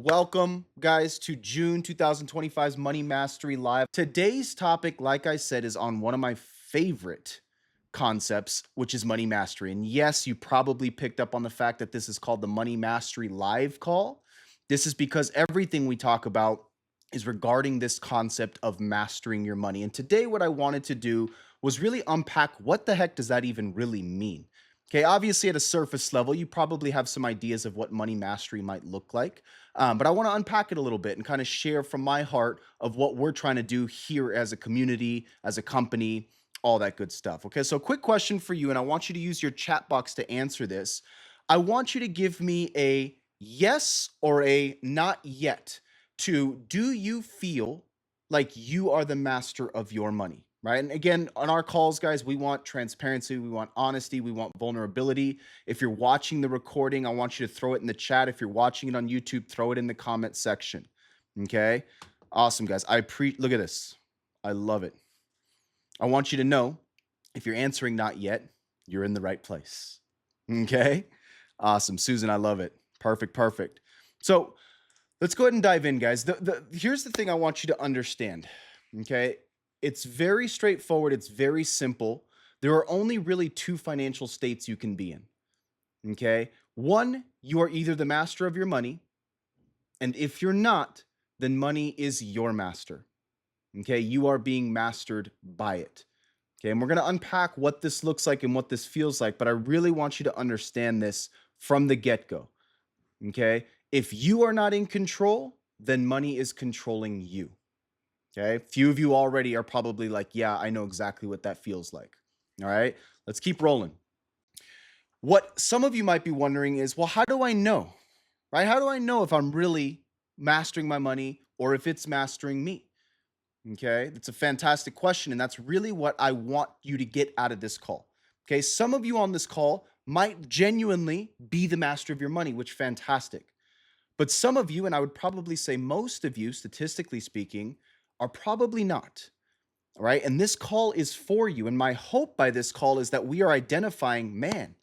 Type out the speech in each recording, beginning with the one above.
Welcome, guys, to June 2025's Money Mastery Live. Today's topic, like I said, is on one of my favorite concepts, which is money mastery. And yes, you probably picked up on the fact that this is called the Money Mastery Live call. This is because everything we talk about is regarding this concept of mastering your money. And today, what I wanted to do was really unpack what the heck does that even really mean? Okay, obviously, at a surface level, you probably have some ideas of what money mastery might look like. But I want to unpack it a little bit and kind of share from my heart of what we're trying to do here as a community, as a company, all that good stuff. Okay, so quick question for you, and I want you to use your chat box to answer this. I want you to give me a yes or a not yet to do you feel like you are the master of your money? Right. And again, on our calls, guys, we want transparency, we want honesty, we want vulnerability. If you're watching the recording, I want you to throw it in the chat. If you're watching it on YouTube, throw it in the comment section. Okay. Awesome, guys. Look at this. I love it. I want you to know if you're answering not yet, you're in the right place. Okay. Awesome. Susan, I love it. Perfect. Perfect. So let's go ahead and dive in, guys. Here's the thing I want you to understand. Okay. It's very straightforward. It's very simple. There are only really two financial states you can be in. Okay. One, you are either the master of your money. And if you're not, then money is your master. Okay. You are being mastered by it. Okay. And we're going to unpack what this looks like and what this feels like. But I really want you to understand this from the get go. Okay. If you are not in control, then money is controlling you. Okay. Few of you already are probably like, yeah, I know exactly what that feels like. All right. Let's keep rolling. What some of you might be wondering is, well, how do I know? Right? How do I know if I'm really mastering my money or if it's mastering me? Okay. That's a fantastic question. And that's really what I want you to get out of this call. Okay. Some of you on this call might genuinely be the master of your money, which fantastic. But some of you, and I would probably say most of you, statistically speaking, are probably not. All right. And this call is for you. And my hope by this call is that we are identifying, man,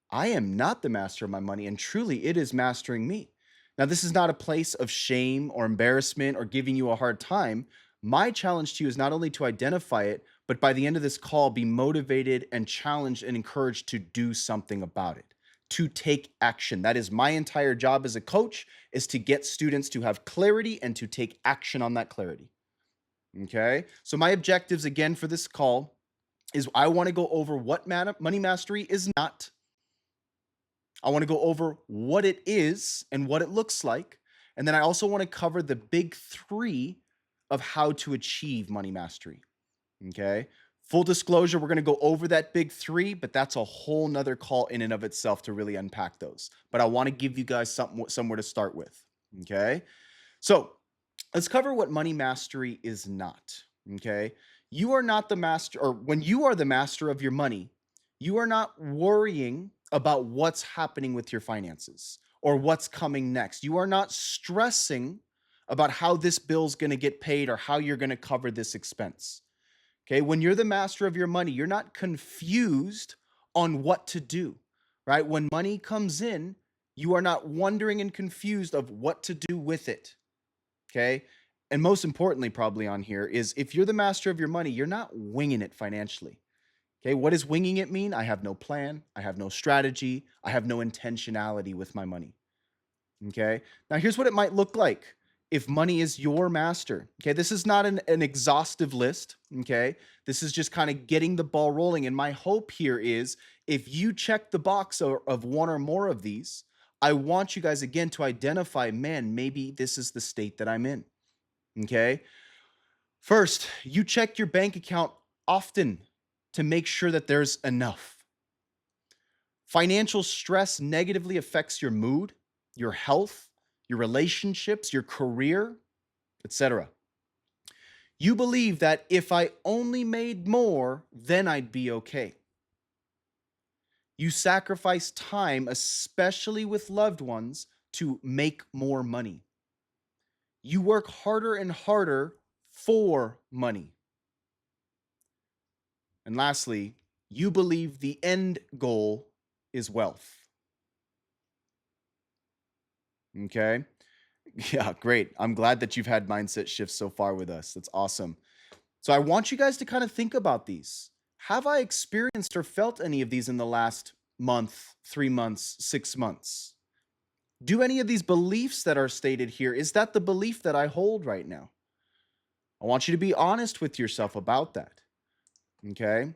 I am not the master of my money, and truly it is mastering me. Now, this is not a place of shame or embarrassment or giving you a hard time. My challenge to you is not only to identify it, but by the end of this call, be motivated and challenged and encouraged to do something about it, to take action. That is my entire job as a coach, is to get students to have clarity and to take action on that clarity. Okay. So my objectives again for this call is I want to go over what money mastery is not. I want to go over what it is and what it looks like. And then I also want to cover the big three of how to achieve money mastery. Okay. Full disclosure, we're going to go over that big three, but that's a whole nother call in and of itself to really unpack those. But I want to give you guys somewhere to start with. Okay. So let's cover what money mastery is not. Okay. You are not the master, or when you are the master of your money, you are not worrying about what's happening with your finances or what's coming next. You are not stressing about how this bill's going to get paid or how you're going to cover this expense. Okay. When you're the master of your money, you're not confused on what to do, right? When money comes in, you are not wondering and confused of what to do with it. Okay. And most importantly, probably on here is if you're the master of your money, you're not winging it financially. Okay. What does winging it mean? I have no plan. I have no strategy. I have no intentionality with my money. Okay. Now, here's what it might look like if money is your master. Okay. This is not an exhaustive list. Okay. This is just kind of getting the ball rolling. And my hope here is if you check the box of one or more of these, I want you guys again to identify, man, maybe this is the state that I'm in. Okay. First, you check your bank account often to make sure that there's enough. Financial stress negatively affects your mood, your health, your relationships, your career, etc. You believe that if I only made more, then I'd be okay. You sacrifice time, especially with loved ones, to make more money. You work harder and harder for money. And lastly, you believe the end goal is wealth. Okay. Yeah, great. I'm glad that you've had mindset shifts so far with us. That's awesome. So I want you guys to kind of think about these. Have I experienced or felt any of these in the last month, 3 months, 6 months? Do any of these beliefs that are stated here, is that the belief that I hold right now? I want you to be honest with yourself about that. Okay.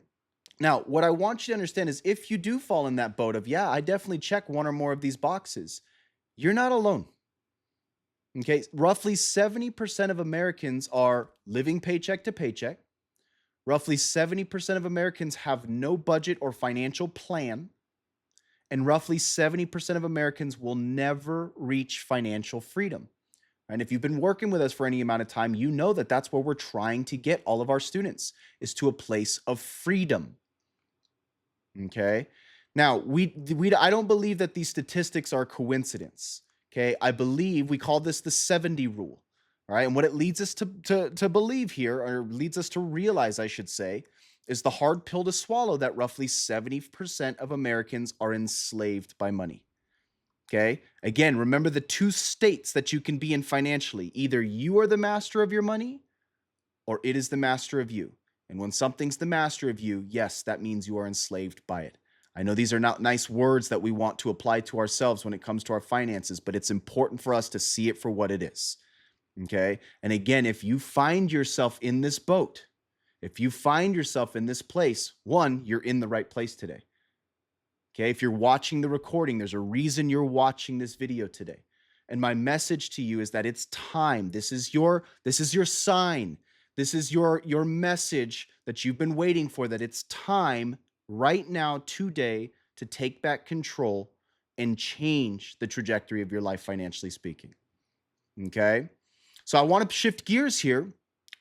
Now, what I want you to understand is if you do fall in that boat of, yeah, I definitely check one or more of these boxes, you're not alone. Okay. Roughly 70% of Americans are living paycheck to paycheck. Roughly 70% of Americans have no budget or financial plan. And roughly 70% of Americans will never reach financial freedom. And if you've been working with us for any amount of time, you know that that's where we're trying to get all of our students is to a place of freedom. Okay. Now, I don't believe that these statistics are coincidence. Okay. I believe we call this the 70 rule. All right. And what it leads us to believe here, or leads us to realize, I should say, is the hard pill to swallow that roughly 70% of Americans are enslaved by money. Okay. Again, remember the two states that you can be in financially. Either you are the master of your money or it is the master of you. And when something's the master of you, yes, that means you are enslaved by it. I know these are not nice words that we want to apply to ourselves when it comes to our finances, but it's important for us to see it for what it is. Okay. And again, if you find yourself in this boat, if you find yourself in this place, one, you're in the right place today. Okay. If you're watching the recording, there's a reason you're watching this video today. And my message to you is that it's time. This is your sign. This is your message that you've been waiting for, that it's time right now, today, to take back control and change the trajectory of your life, financially speaking. Okay. So I want to shift gears here.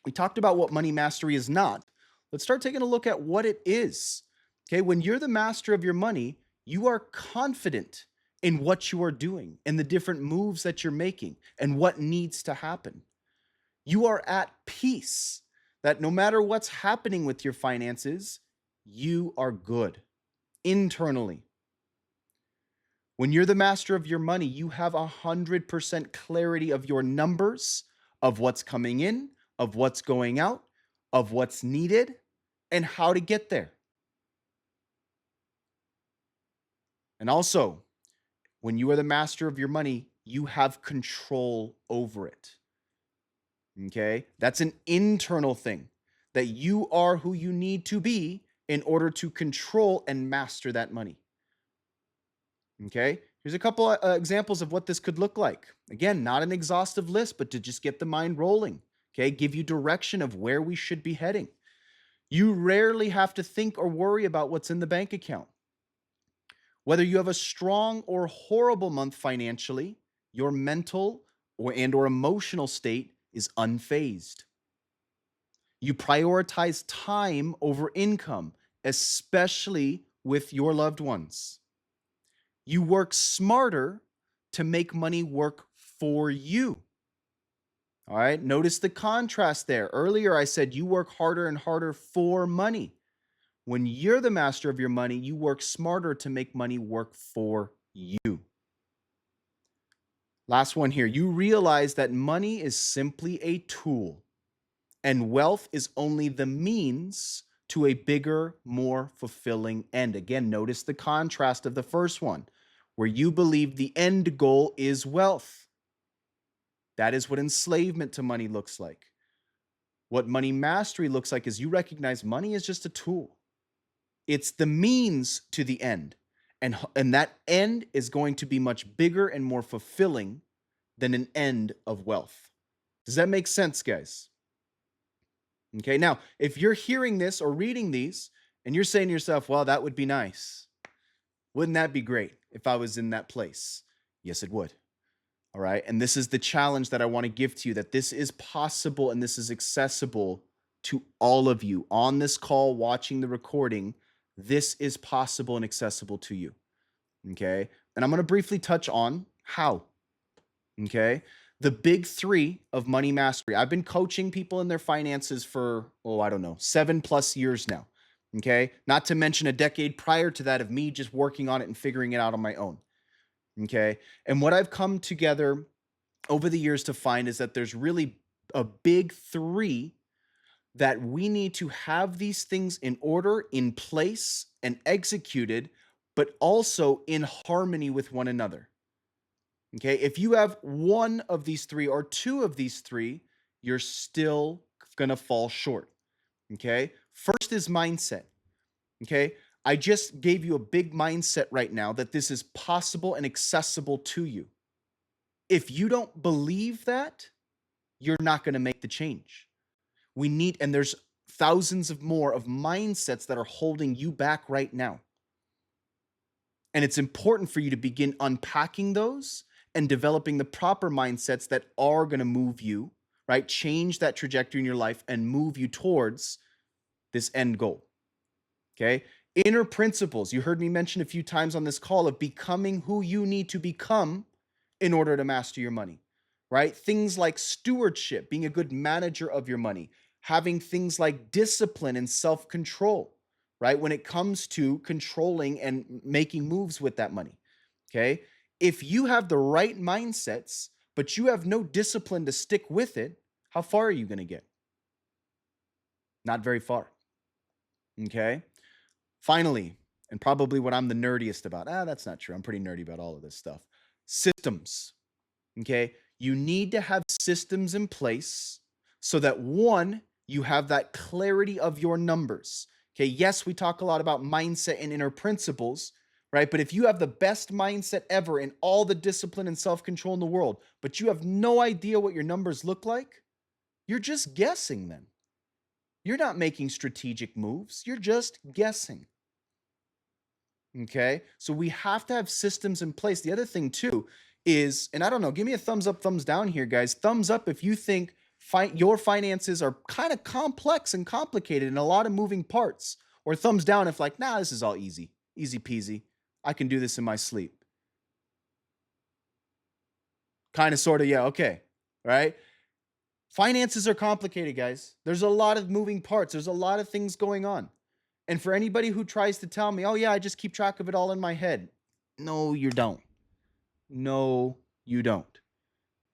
We talked about what money mastery is not. Let's start taking a look at what it is. Okay. When you're the master of your money, you are confident in what you are doing and the different moves that you're making and what needs to happen. You are at peace that no matter what's happening with your finances, you are good internally. When you're the master of your money, you have 100% clarity of your numbers, of what's coming in, of what's going out, of what's needed, and how to get there. And also, when you are the master of your money, you have control over it. Okay? That's an internal thing, that you are who you need to be in order to control and master that money. Okay? Here's a couple examples of what this could look like. Again, not an exhaustive list, but to just get the mind rolling. Okay? Give you direction of where we should be heading. You rarely have to think or worry about what's in the bank account. Whether you have a strong or horrible month financially, your mental or emotional state is unfazed. You prioritize time over income, especially with your loved ones. You work smarter to make money work for you. All right. Notice the contrast there. Earlier, I said you work harder and harder for money. When you're the master of your money, you work smarter to make money work for you. Last one here. You realize that money is simply a tool and wealth is only the means to a bigger, more fulfilling end. Again, notice the contrast of the first one, where you believe the end goal is wealth. That is what enslavement to money looks like. What money mastery looks like is you recognize money is just a tool. It's the means to the end. And that end is going to be much bigger and more fulfilling than an end of wealth. Does that make sense, guys? Okay, now, if you're hearing this or reading these and you're saying to yourself, well, that would be nice. Wouldn't that be great if I was in that place? Yes, it would. All right. And this is the challenge that I want to give to you, that this is possible and this is accessible to all of you on this call, watching the recording. This is possible and accessible to you. Okay. And I'm going to briefly touch on how. Okay. The big three of money mastery. I've been coaching people in their finances for, 7+ years now. Okay. Not to mention a decade prior to that of me just working on it and figuring it out on my own. Okay. And what I've come together over the years to find is that there's really a big three that we need to have these things in order, in place, and executed, but also in harmony with one another. Okay. If you have one of these three or two of these three, you're still going to fall short. Okay. First is mindset. Okay. I just gave you a big mindset right now that this is possible and accessible to you. If you don't believe that, you're not going to make the change. We need, and there's thousands of more of mindsets that are holding you back right now. And it's important for you to begin unpacking those and developing the proper mindsets that are going to move you, right? Change that trajectory in your life and move you towards this end goal. Okay. Inner principles. You heard me mention a few times on this call of becoming who you need to become in order to master your money, right? Things like stewardship, being a good manager of your money, having things like discipline and self-control, right? When it comes to controlling and making moves with that money. Okay. If you have the right mindsets, but you have no discipline to stick with it, how far are you going to get? Not very far. Okay. Finally, and probably what I'm the nerdiest about, that's not true. I'm pretty nerdy about all of this stuff. Systems. Okay. You need to have systems in place so that one, you have that clarity of your numbers. Okay. Yes, we talk a lot about mindset and inner principles, right? But if you have the best mindset ever and all the discipline and self-control in the world, but you have no idea what your numbers look like, you're just guessing then. You're not making strategic moves. You're just guessing. Okay. So we have to have systems in place. The other thing too is, and I don't know, give me a thumbs up, thumbs down here, guys. Thumbs up if you think your finances are kind of complex and complicated and a lot of moving parts. Or thumbs down if like, nah, this is all easy, easy peasy. I can do this in my sleep. Kind of, sort of, yeah, okay. Right? Finances are complicated, guys. There's a lot of moving parts. There's a lot of things going on. And for anybody who tries to tell me, oh, yeah, I just keep track of it all in my head. No, you don't. No, you don't.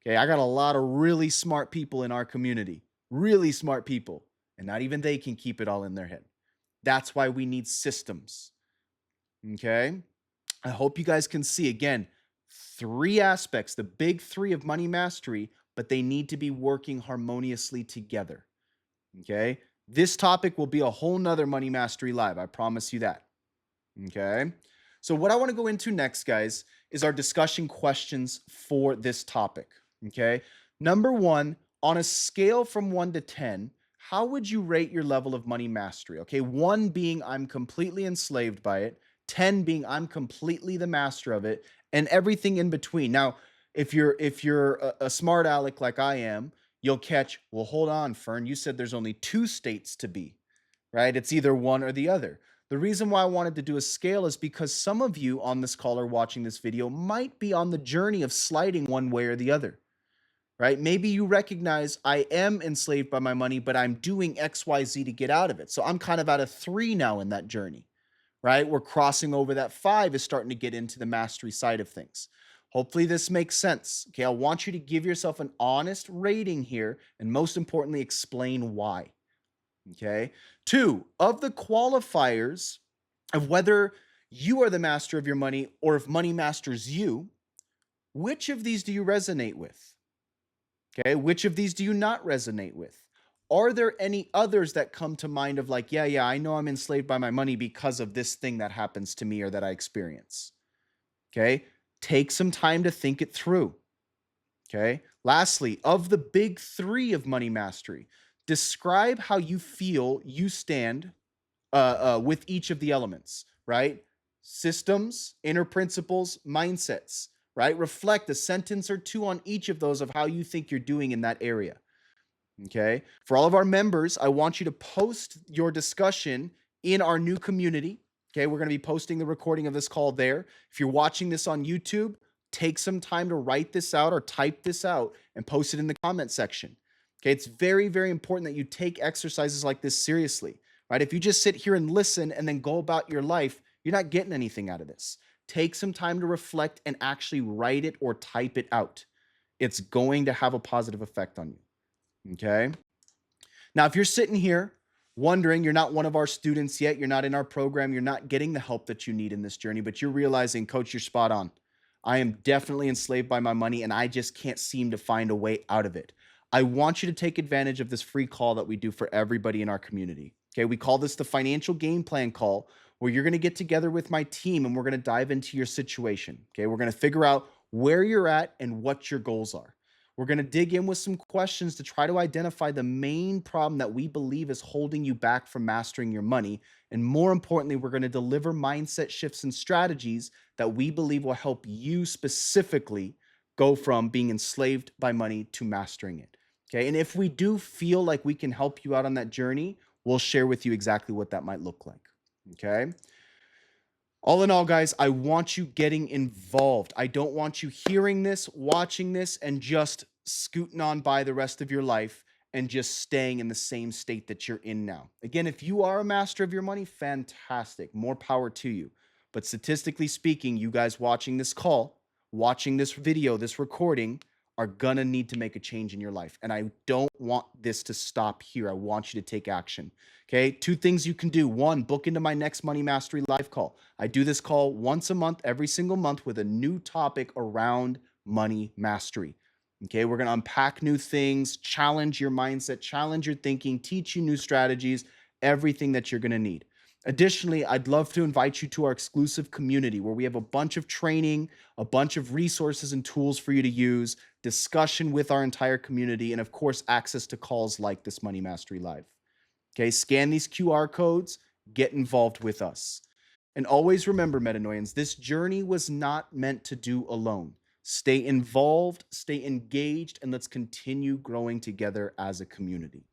Okay, I got a lot of really smart people in our community, really smart people, and not even they can keep it all in their head. That's why we need systems. Okay, I hope you guys can see again, three aspects, the big three of money mastery, but they need to be working harmoniously together. Okay, this topic will be a whole nother Money Mastery Live. I promise you that. Okay. So what I want to go into next, guys, is our discussion questions for this topic. Okay. Number one, on a scale from 1 to 10, how would you rate your level of money mastery? Okay. 1 being I'm completely enslaved by it, 10 being I'm completely the master of it, and everything in between. Now, if you're a smart aleck like I am, you'll catch, well, hold on, Fern, you said there's only 2 states to be, right? It's either one or the other. The reason why I wanted to do a scale is because some of you on this call or watching this video might be on the journey of sliding one way or the other, right? Maybe you recognize I am enslaved by my money, but I'm doing XYZ to get out of it. So I'm kind of at a 3 now in that journey, right? We're crossing over that 5 is starting to get into the mastery side of things. Hopefully this makes sense. Okay, I want you to give yourself an honest rating here, and most importantly, explain why. Okay. 2, of the qualifiers of whether you are the master of your money or if money masters you, which of these do you resonate with? Okay. Which of these do you not resonate with? Are there any others that come to mind of like, yeah, I know I'm enslaved by my money because of this thing that happens to me or that I experience? Okay. Take some time to think it through. Okay. Lastly, of the big 3 of money mastery, describe how you feel you stand with each of the elements, right? Systems, inner principles, mindsets, right? Reflect a sentence or 2 on each of those of how you think you're doing in that area. Okay. For all of our members, I want you to post your discussion in our new community. Okay. We're going to be posting the recording of this call there. If you're watching this on YouTube, take some time to write this out or type this out and post it in the comment section. Okay. It's very, very important that you take exercises like this seriously, right? If you just sit here and listen and then go about your life, you're not getting anything out of this. Take some time to reflect and actually write it or type it out. It's going to have a positive effect on you. Okay. Now, if you're sitting here wondering, you're not one of our students yet, you're not in our program, you're not getting the help that you need in this journey, but you're realizing, Coach, you're spot on. I am definitely enslaved by my money and I just can't seem to find a way out of it. I want you to take advantage of this free call that we do for everybody in our community. Okay. We call this the financial game plan call, where you're going to get together with my team and we're going to dive into your situation. Okay. We're going to figure out where you're at and what your goals are. We're going to dig in with some questions to try to identify the main problem that we believe is holding you back from mastering your money. And more importantly, we're going to deliver mindset shifts and strategies that we believe will help you specifically go from being enslaved by money to mastering it. Okay. And if we do feel like we can help you out on that journey, we'll share with you exactly what that might look like. Okay. All in all, guys, I want you getting involved. I don't want you hearing this, watching this, and just scooting on by the rest of your life and just staying in the same state that you're in now. Again, if you are a master of your money, fantastic. More power to you. But statistically speaking, you guys watching this call, watching this video, this recording, are gonna need to make a change in your life. And I don't want this to stop here. I want you to take action. Okay, 2 things you can do. 1, book into my next Money Mastery live call. I do this call once a month, every single month, with a new topic around money mastery. Okay, we're going to unpack new things, challenge your mindset, challenge your thinking, teach you new strategies, everything that you're going to need. Additionally, I'd love to invite you to our exclusive community where we have a bunch of training, a bunch of resources and tools for you to use, discussion with our entire community, and of course, access to calls like this Money Mastery Live. Okay, scan these QR codes, get involved with us. And always remember, Metanoians, this journey was not meant to do alone. Stay involved, stay engaged, and let's continue growing together as a community.